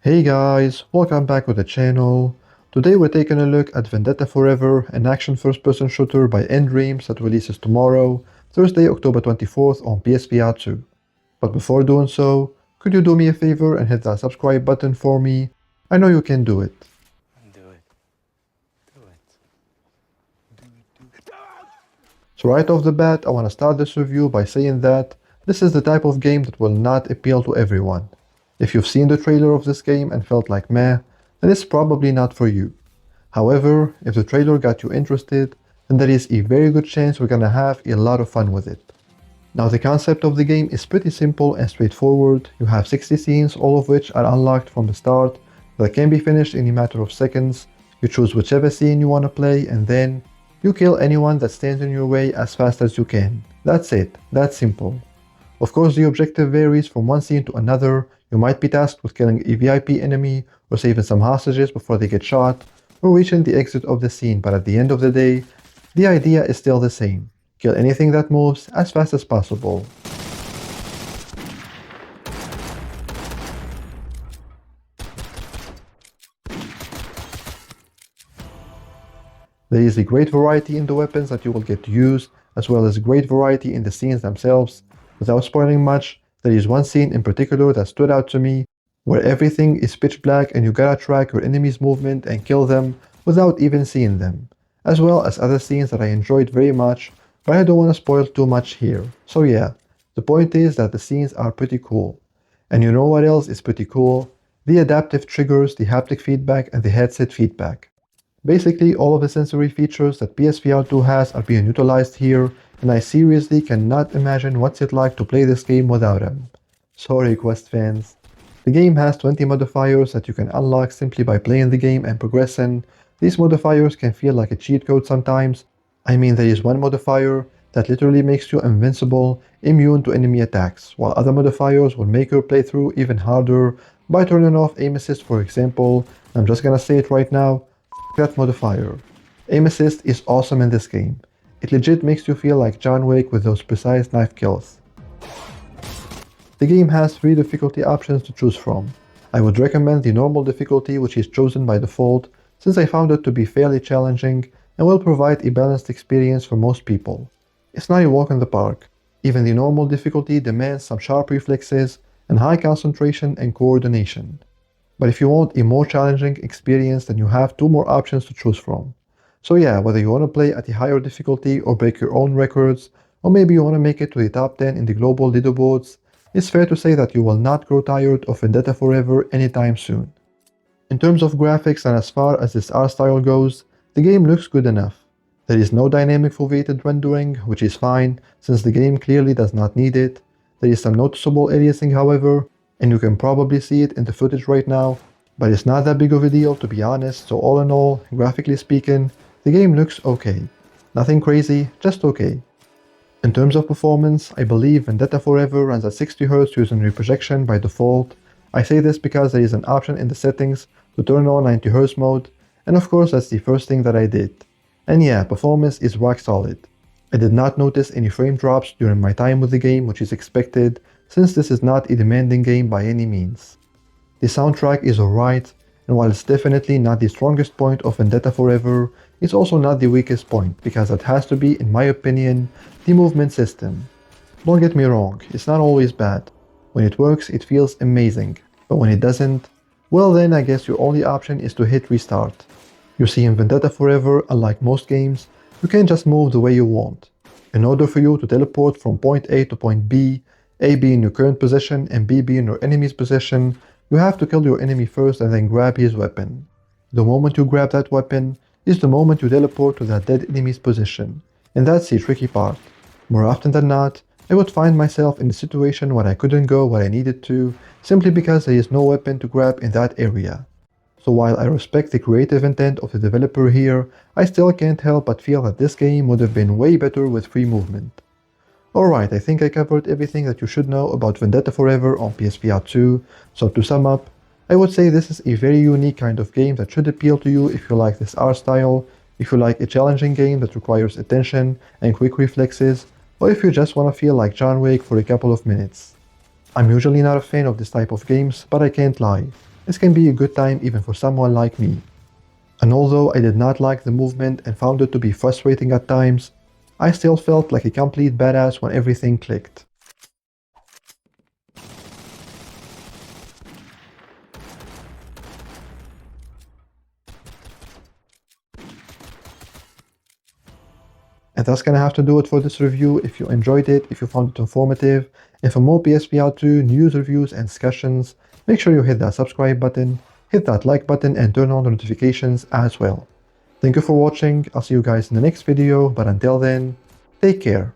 Hey guys, welcome back to the channel. Today we're taking a look at Vendetta Forever, an action first-person shooter by nDreams that releases tomorrow, Thursday, October 24th on PSVR2. But before doing so, could you do me a favor and hit that subscribe button for me? I know you can do it. Do it. Do it. So right off the bat, I want to start this review by saying that this is the type of game that will not appeal to everyone. If you've seen the trailer of this game and felt like meh, then it's probably not for you. However, if the trailer got you interested, then there is a very good chance we're gonna have a lot of fun with it. Now the concept of the game is pretty simple and straightforward. You have 60 scenes, all of which are unlocked from the start, that can be finished in a matter of seconds. You choose whichever scene you want to play and then you kill anyone that stands in your way as fast as you can. That's it, that's simple. Of course the objective varies from one scene to another. You might be tasked with killing a VIP enemy or saving some hostages before they get shot or reaching the exit of the scene, but at the end of the day, the idea is still the same. Kill anything that moves as fast as possible. There is a great variety in the weapons that you will get to use, as well as great variety in the scenes themselves. Without spoiling much, there is one scene in particular that stood out to me, where everything is pitch black and you gotta track your enemy's movement and kill them without even seeing them, as well as other scenes that I enjoyed very much, but I don't want to spoil too much here. So yeah, the point is that the scenes are pretty cool. And you know what else is pretty cool? The adaptive triggers, the haptic feedback, and the headset feedback. Basically, all of the sensory features that PSVR2 has are being utilized here, and I seriously cannot imagine what's it like to play this game without them. Sorry, Quest fans. The game has 20 modifiers that you can unlock simply by playing the game and progressing. These modifiers can feel like a cheat code sometimes. I mean, there is one modifier that literally makes you invincible, immune to enemy attacks, while other modifiers will make your playthrough even harder by turning off aim assist, for example. I'm just gonna say it right now. That modifier. Aim assist is awesome in this game. It legit makes you feel like John Wick with those precise knife kills. The game has 3 difficulty options to choose from. I would recommend the normal difficulty, which is chosen by default, since I found it to be fairly challenging and will provide a balanced experience for most people. It's not a walk in the park. Even the normal difficulty demands some sharp reflexes and high concentration and coordination. But if you want a more challenging experience, then you have 2 more options to choose from. So yeah, whether you want to play at a higher difficulty or break your own records, or maybe you want to make it to the top 10 in the global leaderboards, it's fair to say that you will not grow tired of Vendetta Forever anytime soon. In terms of graphics and as far as this art style goes, the game looks good enough. There is no dynamic foveated rendering, which is fine, since the game clearly does not need it. There is some noticeable aliasing however, and you can probably see it in the footage right now, but it's not that big of a deal to be honest, so all in all, graphically speaking, the game looks okay. Nothing crazy, just okay. In terms of performance, I believe Vendetta Forever runs at 60Hz using reprojection by default. I say this because there is an option in the settings to turn on 90Hz mode, and of course that's the first thing that I did. And yeah, performance is rock solid. I did not notice any frame drops during my time with the game, which is expected, since this is not a demanding game by any means. The soundtrack is alright, and while it's definitely not the strongest point of Vendetta Forever, it's also not the weakest point, because that has to be, in my opinion, the movement system. Don't get me wrong, it's not always bad. When it works, it feels amazing, but when it doesn't, well then I guess your only option is to hit restart. You see, in Vendetta Forever, unlike most games, you can't just move the way you want. In order for you to teleport from point A to point B, A being your current position and B being your enemy's position, you have to kill your enemy first and then grab his weapon. The moment you grab that weapon is the moment you teleport to that dead enemy's position, and that's the tricky part. More often than not, I would find myself in a situation where I couldn't go where I needed to, simply because there is no weapon to grab in that area. So while I respect the creative intent of the developer here, I still can't help but feel that this game would have been way better with free movement. Alright, I think I covered everything that you should know about Vendetta Forever on PSVR2, so to sum up, I would say this is a very unique kind of game that should appeal to you if you like this art style, if you like a challenging game that requires attention and quick reflexes, or if you just want to feel like John Wick for a couple of minutes. I'm usually not a fan of this type of games, but I can't lie. This can be a good time even for someone like me. And although I did not like the movement and found it to be frustrating at times, I still felt like a complete badass when everything clicked. And that's gonna have to do it for this review. If you enjoyed it, if you found it informative, and for more PSVR2 news, reviews, and discussions, make sure you hit that subscribe button, hit that like button, and turn on the notifications as well. Thank you for watching. I'll see you guys in the next video, but until then, take care.